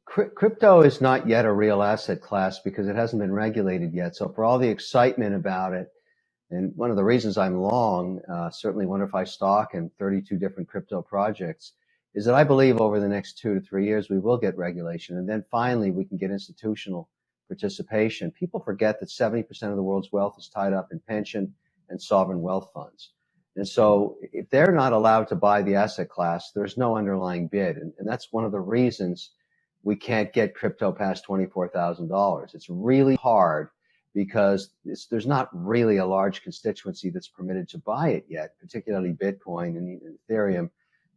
Crypto is not yet a real asset class because it hasn't been regulated yet. So for all the excitement about it, and one of the reasons I'm long, certainly WonderFi stock and 32 different crypto projects, is that I believe over the next 2 to 3 years, we will get regulation. And then finally, we can get institutional participation. People forget that 70% of the world's wealth is tied up in pension and sovereign wealth funds. And so if they're not allowed to buy the asset class, there's no underlying bid. And that's one of the reasons we can't get crypto past $24,000. It's really hard because there's not really a large constituency that's permitted to buy it yet, particularly Bitcoin and even Ethereum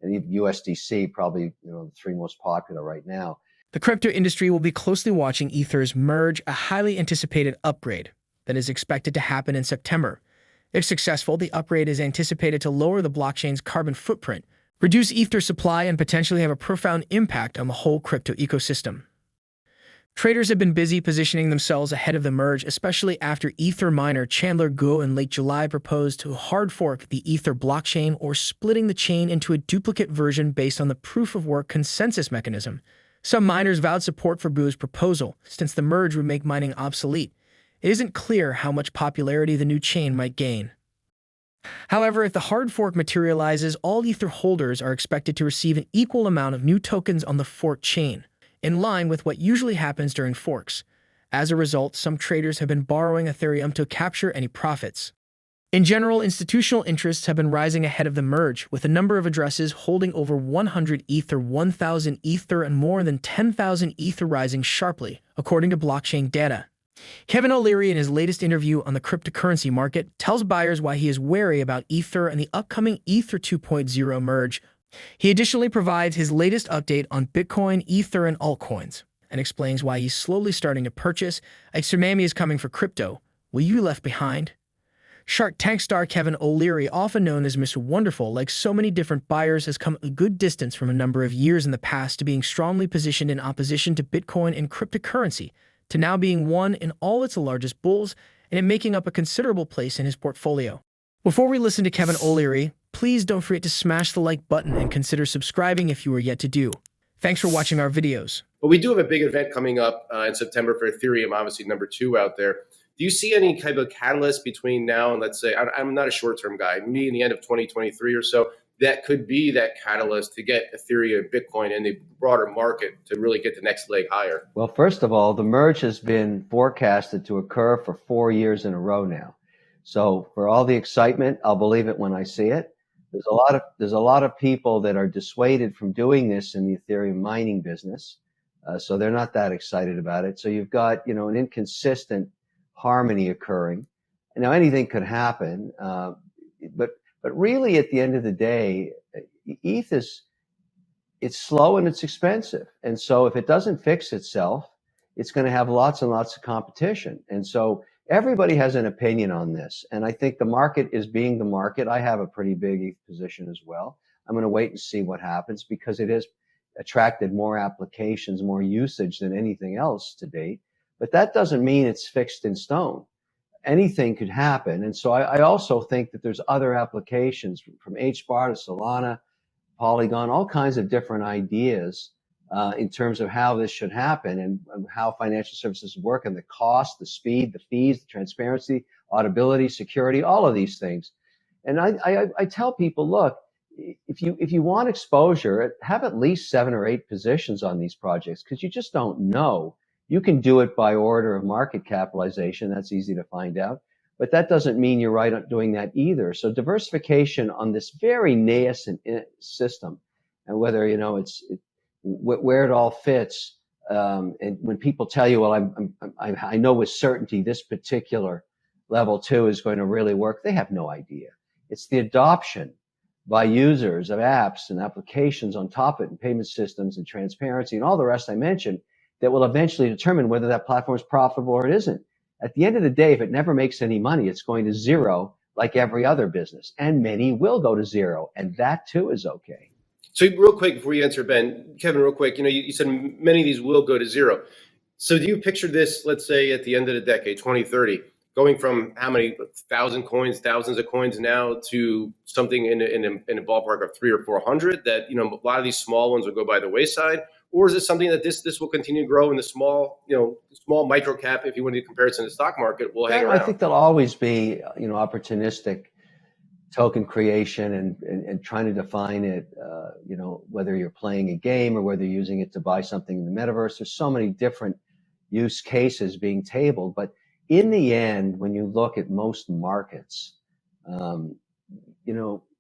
and even USDC, probably the three most popular right now. The crypto industry will be closely watching Ether's merge, a highly anticipated upgrade that is expected to happen in September. If successful, the upgrade is anticipated to lower the blockchain's carbon footprint, reduce Ether supply, and potentially have a profound impact on the whole crypto ecosystem. Traders have been busy positioning themselves ahead of the merge, especially after Ether miner Chandler Guo in late July proposed to hard fork the Ether blockchain or splitting the chain into a duplicate version based on the proof-of-work consensus mechanism. Some miners vowed support for Guo's proposal, since the merge would make mining obsolete. It isn't clear how much popularity the new chain might gain. However, if the hard fork materializes, all Ether holders are expected to receive an equal amount of new tokens on the fork chain, in line with what usually happens during forks. As a result, some traders have been borrowing Ethereum to capture any profits. In general, institutional interests have been rising ahead of the merge, with a number of addresses holding over 100 Ether, 1,000 Ether, and more than 10,000 Ether rising sharply, according to blockchain data. Kevin Oleary, in his latest interview on the cryptocurrency market, tells buyers why he is wary about Ether and the upcoming Ether 2.0 merge. He additionally provides his latest update on Bitcoin, Ether, and altcoins, and explains why he's slowly starting to purchase. A tsunami is coming for crypto. Will you be left behind? Shark Tank star Kevin Oleary, often known as Mr. Wonderful, like so many different buyers, has come a good distance from a number of years in the past to being strongly positioned in opposition to Bitcoin and cryptocurrency, to now being one in all its largest bulls and in making up a considerable place in his portfolio. Before we listen to Kevin Oleary, please don't forget to smash the like button and consider subscribing if you are yet to do. Thanks for watching our videos. But we do have a big event coming up in September for Ethereum, obviously #2 out there. Do you see any kind of catalyst between now and, let's say, I'm not a short-term guy, me in the end of 2023 or so, that could be that catalyst to get Ethereum, Bitcoin, and the broader market to really get the next leg higher? Well, first of all, the merge has been forecasted to occur for 4 years in a row now. So for all the excitement, I'll believe it when I see it. There's a lot of people that are dissuaded from doing this in the Ethereum mining business. So they're not that excited about it. So you've got, an inconsistent harmony occurring. Now anything could happen, but really at the end of the day, ETH it's slow and it's expensive. And so if it doesn't fix itself, it's going to have lots and lots of competition. And so everybody has an opinion on this. And I think the market is being the market. I have a pretty big ETH position as well. I'm going to wait and see what happens because it has attracted more applications, more usage than anything else to date. But that doesn't mean it's fixed in stone. Anything could happen. And so I also think that there's other applications from HBAR to Solana, Polygon, all kinds of different ideas in terms of how this should happen and how financial services work and the cost, the speed, the fees, the transparency, auditability, security, all of these things. And I tell people, look, if you want exposure, have at least 7 or 8 positions on these projects because you just don't know. You can do it by order of market capitalization. That's easy to find out. But that doesn't mean you're right on doing that either. So diversification on this very nascent system, and whether, where it all fits. And when people tell you, well, I know with certainty this particular level 2 is going to really work, they have no idea. It's the adoption by users of apps and applications on top of it and payment systems and transparency and all the rest I mentioned that will eventually determine whether that platform is profitable or it isn't. At the end of the day, if it never makes any money, it's going to zero like every other business. And many will go to zero. And that too is okay. So real quick, before you answer, Ben, Kevin, real quick, you said many of these will go to zero. So do you picture this, let's say at the end of the decade, 2030, going from how many thousands of coins now to something in a ballpark of 300 or 400 that, a lot of these small ones will go by the wayside? or is it something that this will continue to grow in the small, small micro cap, if you want to compare it to the stock market, will hang around? I think there'll always be, opportunistic token creation and trying to define it, whether you're playing a game or whether you're using it to buy something in the metaverse. There's so many different use cases being tabled. But in the end, when you look at most markets,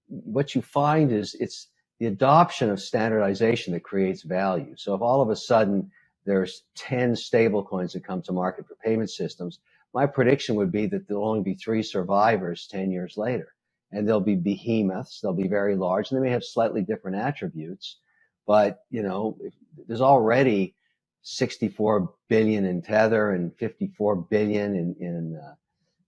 what you find is it's the adoption of standardization that creates value. So if all of a sudden there's 10 stable coins that come to market for payment systems, my prediction would be that there'll only be 3 survivors 10 years later. And they'll be behemoths, they'll be very large, and they may have slightly different attributes. But, there's already 64 billion in Tether and 54 billion in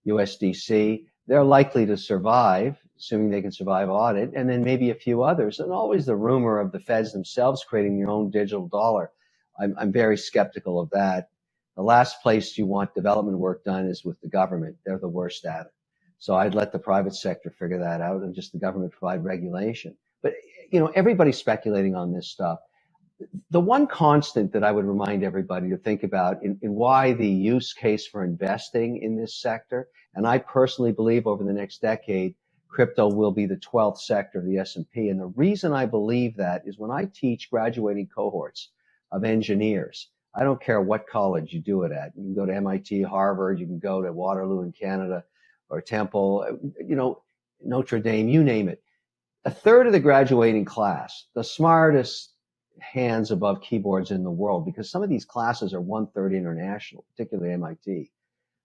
USDC. They're likely to survive, assuming they can survive audit, and then maybe a few others. And always the rumor of the feds themselves creating their own digital dollar. I'm very skeptical of that. The last place you want development work done is with the government. They're the worst at it. So I'd let the private sector figure that out and just the government provide regulation. But, everybody's speculating on this stuff. The one constant that I would remind everybody to think about in why the use case for investing in this sector, and I personally believe over the next decade, crypto will be the 12th sector of the S&P. And the reason I believe that is when I teach graduating cohorts of engineers, I don't care what college you do it at. You can go to MIT, Harvard, you can go to Waterloo in Canada, or Temple, Notre Dame, you name it. A third of the graduating class, the smartest hands above keyboards in the world, because some of these classes are 1/3 international, particularly MIT.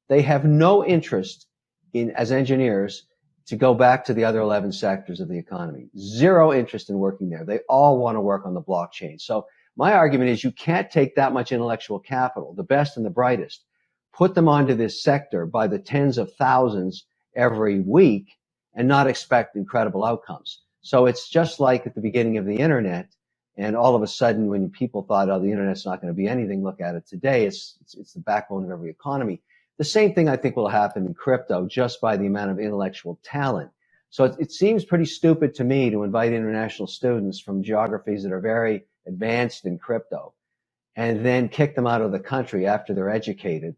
They have no interest in, as engineers, to go back to the other 11 sectors of the economy. Zero interest in working there. They all want to work on the blockchain. So my argument is you can't take that much intellectual capital, the best and the brightest, put them onto this sector by the tens of thousands every week and not expect incredible outcomes. So it's just like at the beginning of the internet, and all of a sudden when people thought, oh, the internet's not going to be anything, look at it today. It's the backbone of every economy. The same thing I think will happen in crypto just by the amount of intellectual talent. So it seems pretty stupid to me to invite international students from geographies that are very advanced in crypto and then kick them out of the country after they're educated.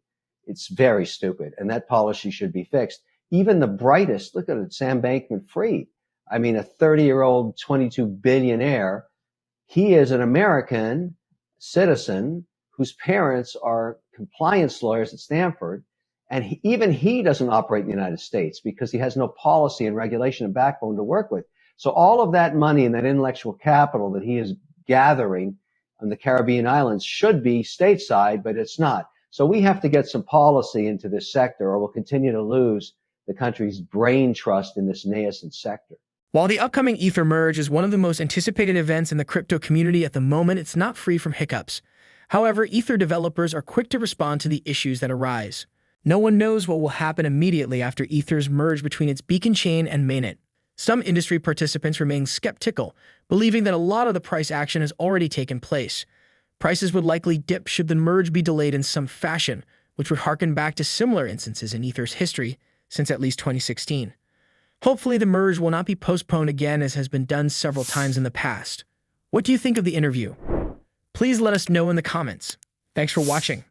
It's very stupid, and that policy should be fixed. Even the brightest, look at it, Sam Bankman-Fried. I mean, a 30-year-old, 22 billionaire. He is an American citizen whose parents are compliance lawyers at Stanford, and even he doesn't operate in the United States because he has no policy and regulation and backbone to work with. So all of that money and that intellectual capital that he is gathering on the Caribbean islands should be stateside, but it's not. So we have to get some policy into this sector, or we'll continue to lose the country's brain trust in this nascent sector. While the upcoming Ether merge is one of the most anticipated events in the crypto community at the moment, it's not free from hiccups. However, Ether developers are quick to respond to the issues that arise. No one knows what will happen immediately after Ether's merge between its beacon chain and mainnet. Some industry participants remain skeptical, believing that a lot of the price action has already taken place. Prices would likely dip should the merge be delayed in some fashion, which would harken back to similar instances in Ether's history since at least 2016. Hopefully the merge will not be postponed again, as has been done several times in the past. What do you think of the interview? Please let us know in the comments. Thanks for watching.